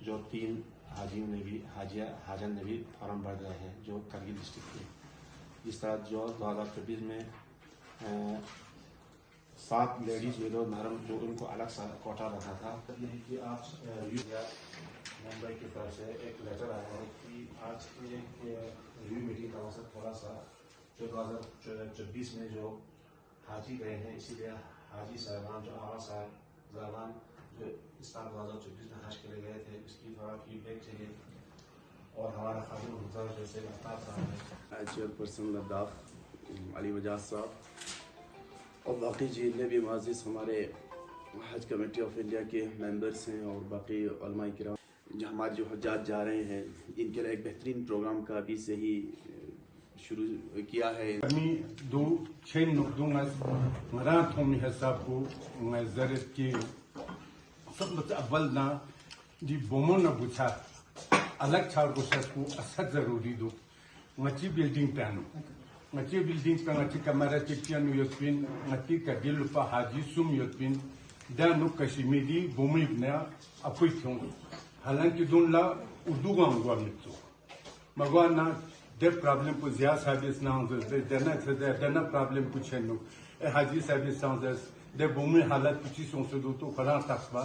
जो 3 हाजन ने भी फॉर्म भर गए हैं जो करगिल डिस्ट्रिक्ट के। इस तरह जो 2024 में 7 लेडीज विडो महरम जो उनको अलग सा कोटा रखा था। नहीं कि आप मुंबई की तरफ से एक लेटर आया है कि आज की एक रिव्यू मीटिंग का मकसद थोड़ा सा जो 2024 में जो हाजी गए हैं, इसीलिए हाजी साहबान जो आवा साहबान जो इस साल 2024 में हज के लिए गए थे उसकी थोड़ा फीडबैक चाहिए। और हमारा खादिम हुज़र जैसे आफ्ताब साहब है, चेयरपर्सन लद्दाख अली वजाज साहब और बाकी जितने भी मुअज़्ज़िज़ हमारे हज कमेटी ऑफ इंडिया के मेंबर्स हैं और बाकी उलमा किराम जो हमारे जो हज्जाज जा रहे हैं, इनके लिए एक बेहतरीन प्रोग्राम का अभी से ही शुरू किया है। दो छः नुकदों मराठों हिसाब को जरूरत की सब अव्वल ना दी बोमो न बुझा अलग छाड़ को सबको असद जरूरी दो मची बिल्डिंग प्लानो मची बिल्डिंग का मची कमरा चिकियन योस्पिन मची का दिल पा हाजी सुम योस्पिन दानु कश्मीरी बोमी बना अपुई थों हालांकि दोनला उर्दू गांगवा मित्रो मगवाना दे प्रॉब्लम को ज्यादा सर्विस ना हो देना प्रॉब्लम कुछ है नो हाजी सर्विस सांस दे बोमी हालत कुछ सोच दो तो खड़ा तस्बा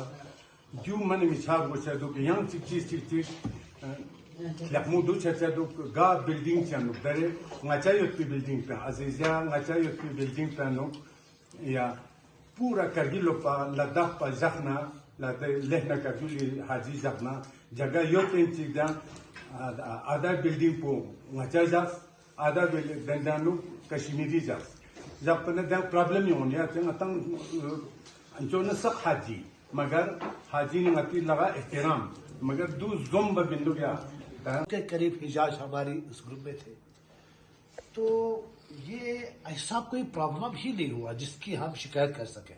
जो मन मिसाल वो से दो yang cici lakmudu chacha do ga building chanu dare ngachayot ki building pa azizia ngachayot ki building pa no ya pura kargilo pa ladakh pa zakhna la lehna kargili haji zakhna jaga yoten chida ada building po ngachajas ada dandanu kashmiri jas zapna da problem yon ya tang anjona sak haji मगर हाजी ने मती लगा एहतराम मगर दो ज़ुम्ब बिंदु गया के करीब हिजाज हमारी उस ग्रुप में थे। तो ये ऐसा कोई प्रॉब्लम ही नहीं हुआ जिसकी हम शिकायत कर सकें।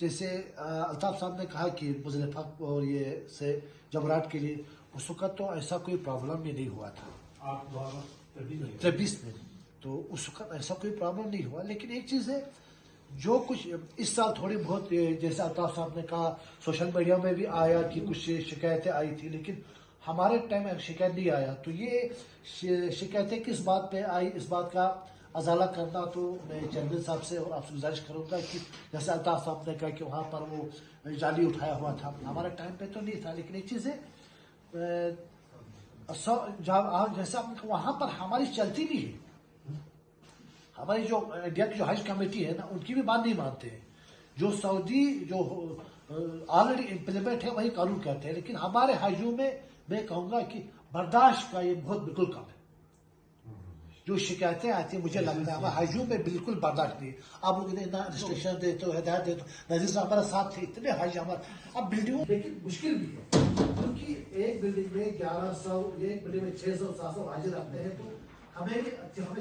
जैसे अल्ताफ साहब ने कहा कि मुज़लिफ़ा और ये से जमराट के लिए उस वक़्त तो ऐसा कोई प्रॉब्लम ही नहीं हुआ था। आप 2023 में तो उस वक़्त ऐसा कोई प्रॉब्लम नहीं हुआ। लेकिन एक चीज़ है जो कुछ इस साल थोड़ी बहुत जैसे अल्ताफ साहब ने कहा सोशल मीडिया में भी आया कि कुछ शिकायतें आई थी, लेकिन हमारे टाइम में शिकायत नहीं आया। तो ये शिकायतें किस बात पे आई, इस बात का अजाला करना तो मैं चेयरमैन साहब से और आपसे गुजारिश करूंगा कि जैसे अल्ताफ साहब ने कहा कि वहाँ पर वो जाली उठाया हुआ था, हमारे टाइम पे तो नहीं था। लेकिन एक चीज़ है जैसे आपने वहाँ पर हमारी चलती नहीं है, हमारी जो इंडिया की जो हज कमेटी है ना उनकी भी बात नहीं मानते हैं। जो सऊदी जो ऑलरेडी इम्प्लीमेंट है वही कानून कहते हैं, लेकिन हमारे हजों में मैं कहूँगा कि बर्दाश्त का ये बहुत बिल्कुल कम है। जो शिकायतें आती हैं मुझे लगता है हमारे हजों में बिल्कुल बर्दाश्त नहीं। आप लोग इतना रिस्ट्रिक्शन देते हो, हिदायत देते हो, नजीर साहब हमारे साथ थे, इतने हज हमारे अब बिल्डिंगों लेकिन मुश्किल भी है क्योंकि एक बिल्डिंग में 1100 एक बिल्डिंग में 600-700 हाजिर रखते हैं। तो हमें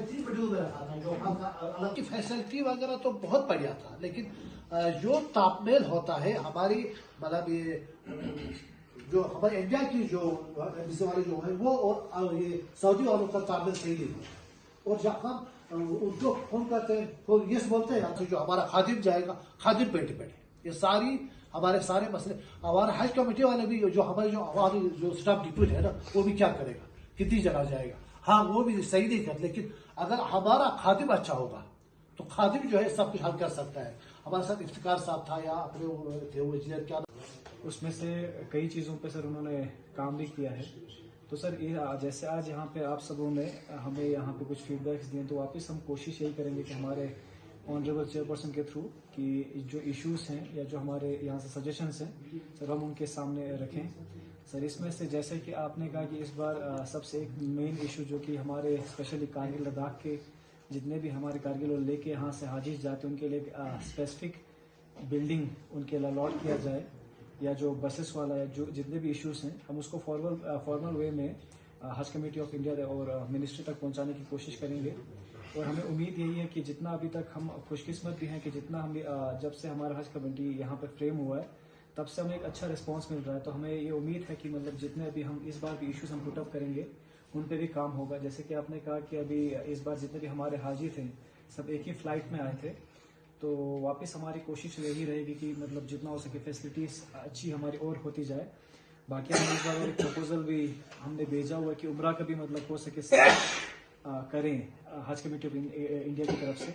3 बिल्डिंगों में रखा था जो अलग की फैसिलिटी वगैरह तो बहुत बढ़िया था, लेकिन जो तापमेल होता है हमारी मतलब ये जो हमारे इंडिया की जो वाले जो है वो और ये सऊदी वालों का तापमेल सही नहीं है। और जब हम उनको फोन करते हैं तो ये बोलते हैं तो जो हमारा खादिम जाएगा खादिम पे डिपेंड है। ये सारी हमारे सारे मसले हमारे हज कमेटी वाले भी जो हमारी जो स्टाफ डिप्यूट है ना वो भी क्या करेगा, कितनी जगह जाएगा। हाँ वो भी सही नहीं कर, लेकिन अगर हमारा खादिम अच्छा होगा तो खादिम जो है सब कुछ हल कर सकता है। हमारे साथ इफ्तिकार साहब था या अपने थे वो इंजीनियर क्या उसमें से कई चीज़ों पे सर उन्होंने काम भी किया है। तो सर जैसे आज यहाँ पे आप सबों ने हमें यहाँ पे कुछ फीडबैक्स दिए तो वापस हम कोशिश यही करेंगे कि हमारे ऑनरेबल चेयरपर्सन के थ्रू कि जो इश्यूज़ हैं या जो हमारे यहाँ से सजेशंस हैं सर हम उनके सामने रखें। सर इसमें से जैसे कि आपने कहा कि इस बार सबसे एक मेन इशू जो कि हमारे स्पेशली कारगिल लद्दाख के जितने भी हमारे कारगिल और लेके यहाँ से हाजिज जाते हैं उनके लिए स्पेसिफिक बिल्डिंग उनके लिए अलॉट किया जाए, या जो बसेस वाला है जो जितने भी इश्यूज हैं हम उसको फॉर्मल वे में हज कमेटी ऑफ इंडिया और मिनिस्ट्री तक पहुँचाने की कोशिश करेंगे। और हमें उम्मीद यही है कि जितना अभी तक हम खुशकिस्मत भी हैं कि जितना हम जब से हमारा हज कमेटी यहाँ पर फ्रेम हुआ है तब से हमें एक अच्छा रिस्पांस मिल रहा है। तो हमें ये उम्मीद है कि मतलब जितने अभी हम इस बार भी इश्यूज हम पुट अप करेंगे उन पे भी काम होगा। जैसे कि आपने कहा कि अभी इस बार जितने भी हमारे हाजी थे सब एक ही फ्लाइट में आए थे, तो वापस हमारी कोशिश यही रहेगी कि मतलब जितना हो सके फैसिलिटीज़ अच्छी हमारी और होती जाए। बाकी हमने इस बार एक प्रपोजल भी हमने भेजा हुआ है कि उम्रा का भी मतलब हो सके करें हज कमेटी ऑफ इंडिया की तरफ से।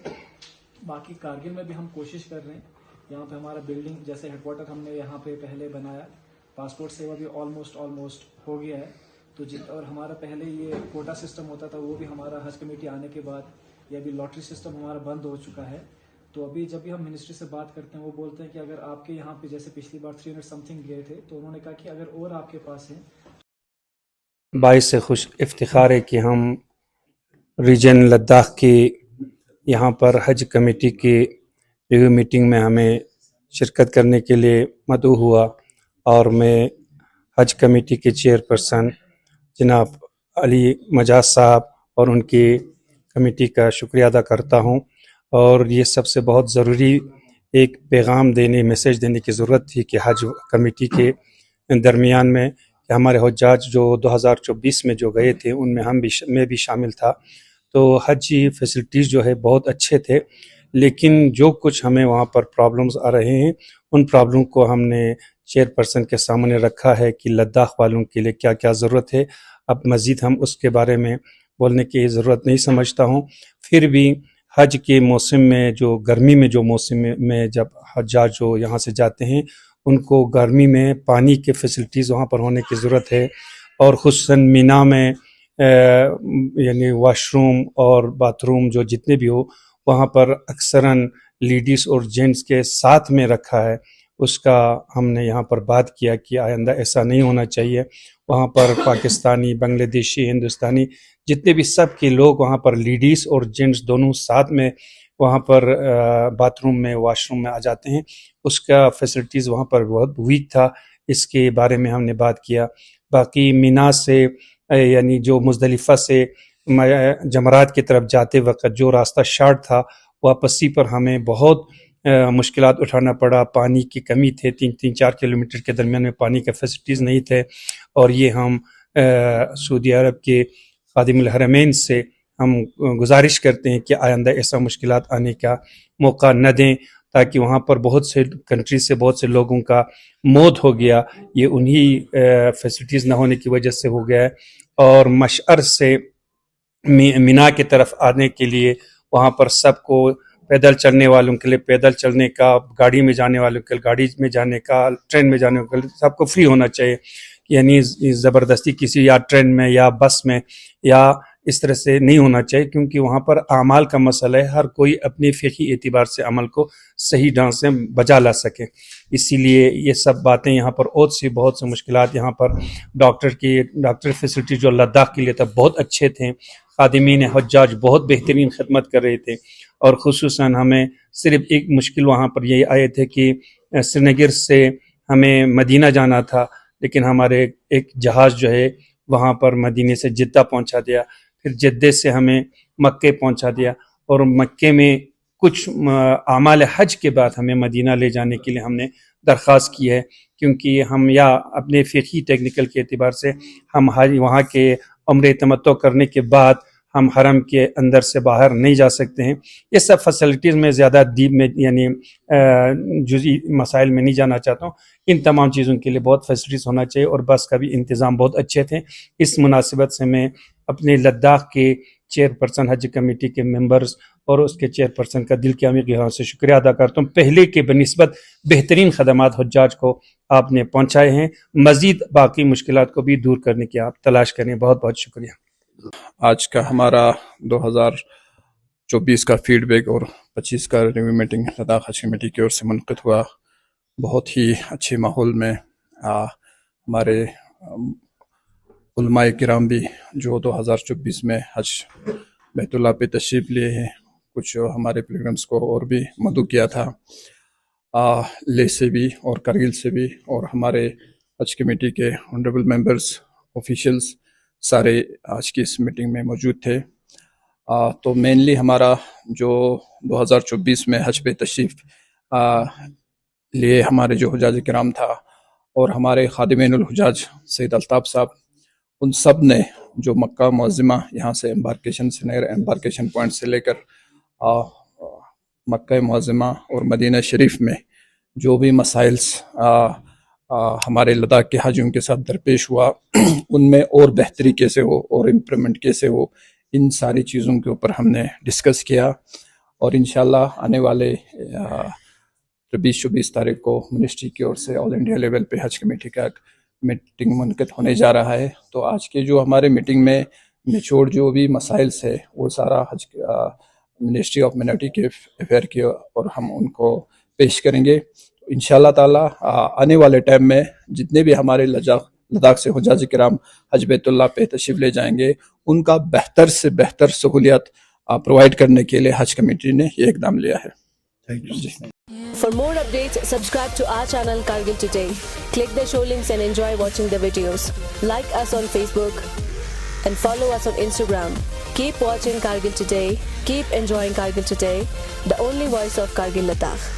बाकी कारगिल में भी हम कोशिश कर रहे हैं। यहाँ पे हमारा बिल्डिंग जैसे हेडक्वार्टर हमने यहाँ पे पहले बनाया, पासपोर्ट सेवा भी ऑलमोस्ट हो गया है। तो और हमारा पहले ये कोटा सिस्टम होता था, वो भी हमारा हज कमेटी आने के बाद ये अभी लॉटरी सिस्टम हमारा बंद हो चुका है। तो अभी जब भी हम मिनिस्ट्री से बात करते हैं वो बोलते हैं कि अगर आपके यहाँ पे जैसे पिछली बार 300 समथिंग गए थे, तो उन्होंने कहा कि अगर और आपके पास है। बाइस से खुश इफ्तिखार है कि हम रीजन लद्दाख की यहाँ पर हज कमेटी की रिव्यू मीटिंग में हमें शिरकत करने के लिए मदऊ हुआ और मैं हज कमेटी के चेयरपर्सन जनाब अली मजाज साहब और उनकी कमेटी का शुक्रिया अदा करता हूँ। और ये सबसे बहुत ज़रूरी एक पैगाम देने मैसेज देने की ज़रूरत थी कि हज कमेटी के दरमियान में कि हमारे हुज्जाज जो 2024 में जो गए थे उनमें मैं भी शामिल था। तो हज फैसिलिटीज़ जो है बहुत अच्छे थे, लेकिन जो कुछ हमें वहाँ पर प्रॉब्लम्स आ रहे हैं उन प्रॉब्लम को हमने चेयरपर्सन के सामने रखा है कि लद्दाख वालों के लिए क्या क्या ज़रूरत है। अब मज़ीद हम उसके बारे में बोलने की ज़रूरत नहीं समझता हूँ। फिर भी हज के मौसम में जो गर्मी में जो मौसम में जब हज्जाज जो यहाँ से जाते हैं उनको गर्मी में पानी के फैसिलिटीज़ वहाँ पर होने की ज़रूरत है। और खुसूसन मीना में यानी वाशरूम और बाथरूम जो जितने भी हो वहाँ पर अक्सरन लेडीज़ और जेंट्स के साथ में रखा है। उसका हमने यहाँ पर बात किया कि आइंदा ऐसा नहीं होना चाहिए। वहाँ पर पाकिस्तानी, बांग्लादेशी, हिंदुस्तानी जितने भी सब के लोग वहाँ पर लेडीज़ और जेंट्स दोनों साथ में वहाँ पर बाथरूम में वाशरूम में आ जाते हैं। उसका फैसिलिटीज़ वहाँ पर बहुत वीक था, इसके बारे में हमने बात किया। बाकी मीना से यानी जो मुज़दलिफ़ा से जमरात की तरफ जाते वक्त जो रास्ता शार्ट था वापसी पर हमें बहुत मुश्किलात उठाना पड़ा। पानी की कमी थे, 3-4 किलोमीटर के दरमियान में पानी के फैसिलिटीज़ नहीं थे। और ये हम सऊदी अरब के खादिमुल हरमैन से हम गुजारिश करते हैं कि आइंदा ऐसा मुश्किलात आने का मौका न दें, ताकि वहाँ पर बहुत से कंट्री से बहुत से लोगों का मौत हो गया, ये उन्हीं फैसिलिटीज़ न होने की वजह से हो गया है। और मशअर से मीना की तरफ आने के लिए वहाँ पर सबको पैदल चलने वालों के लिए पैदल चलने का, गाड़ी में जाने वालों के लिए गाड़ी में जाने का, ट्रेन में जाने के लिए सबको फ्री होना चाहिए। यानी ज़बरदस्ती किसी या ट्रेन में या बस में या इस तरह से नहीं होना चाहिए, क्योंकि वहाँ पर आमाल का मसला है। हर कोई अपने फ़िक़ही एतबार से अमल को सही ढंग से बजा ला सके। इसीलिए ये सब बातें यहाँ पर बहुत से मुश्किलात यहाँ पर डॉक्टर फैसिलिटी जो लद्दाख के लिए था बहुत अच्छे थे। खादिमीन हज्जाज बहुत बेहतरीन खिदमत कर रहे थे। और खुसूसन हमें सिर्फ एक मुश्किल वहाँ पर ये आए थे कि श्रीनगर से हमें मदीना जाना था, लेकिन हमारे एक जहाज़ जो है वहाँ पर मदीने से जिद्दा पहुँचा दिया, फिर जिद्दे से हमें मक्के पहुँचा दिया। और मक्के में कुछ आमाल हज के बाद हमें मदीना ले जाने के लिए हमने दरख्वास्त की है, क्योंकि हम या अपने फ़िक़ही टेक्निकल के एतबार से हम वहाँ के उम्रे तमत्तो करने के बाद हम हरम के अंदर से बाहर नहीं जा सकते हैं। ये सब फैसिलिटीज़ में ज़्यादा डीप में यानी जुज़ी मसाइल में नहीं जाना चाहता हूँ। इन तमाम चीज़ों के लिए बहुत फैसिलिटीज़ होना चाहिए और बस का भी इंतज़ाम बहुत अच्छे थे। इस मुनासिबत से मैं अपने लद्दाख के चेयरपर्सन हज कमेटी के मेंबर्स और उसके चेयरपर्सन का दिल की अमीर गहराई से शुक्रिया अदा करता हूँ। पहले के बनिस्बत बेहतरीन खदमात हुज्जाज को आपने पहुँचाए हैं। मज़ीद बाकी मुश्किलात को भी दूर करने की आप तलाश करें। बहुत बहुत शुक्रिया। आज का हमारा 2024 का फीडबैक और 25 का रिव्यू मीटिंग लद्दाख हज कमेटी की ओर से मुनक़िद हुआ। बहुत ही अच्छे माहौल में हमारे उलमाए किराम भी जो 2024 में हज बैतुल्लाह पे तशरीफ़ लिए हैं, कुछ हमारे पिलग्रिम्स को और भी मदऊ किया था लेह से भी और करगिल से भी, और हमारे हज कमेटी के ऑनरेबल मेंबर्स, ऑफिशियल्स सारे आज की इस मीटिंग में मौजूद थे। तो मेनली हमारा जो 2024 में हज पे तशरीफ़ लिए हमारे जो हुज्जाज किराम था और हमारे खादिमीनुल हुज्जाज सैयद अल्ताफ़ साहब, उन सब ने जो मक्का मुअज़्ज़मा यहाँ से एम्बार्केशन श्रीनगर एम्बार्केशन पॉइंट से लेकर मक्का मुअज़्ज़मा और मदीना शरीफ में जो भी मसाइल्स हमारे लद्दाख के हाजियों के साथ दरपेश हुआ उनमें और बेहतरी कैसे हो और इम्प्रूवमेंट कैसे हो, इन सारी चीज़ों के ऊपर हमने डिस्कस किया। और इंशाल्लाह आने वाले 20-24 तारीख को मिनिस्ट्री की ओर से ऑल इंडिया लेवल पे हज कमेटी का मीटिंग मुनक़िद होने जा रहा है। तो आज के जो हमारे मीटिंग में निचोड़ जो भी मसाइल्स है वो सारा हज मिनिस्ट्री ऑफ माइनॉरिटी अफेयर की और हम उनको पेश करेंगे। इंशाल्लाह ताला आने वाले टाइम में जितने भी हमारे लद्दाख से हुज्जाज किराम हज बैतुल्लाह पे तशरीफ ले जाएंगे उनका बेहतर से बेहतर सहूलियत प्रोवाइड करने के लिए हज कमेटी ने ये इकदाम लिया है। थैंक यू जी। For more updates, subscribe to our channel Kargil Today. Click the show links and enjoy watching the videos. Like us on Facebook and follow us on Instagram. Keep watching Kargil Today. Keep enjoying Kargil Today, the only voice of Kargil Ladakh.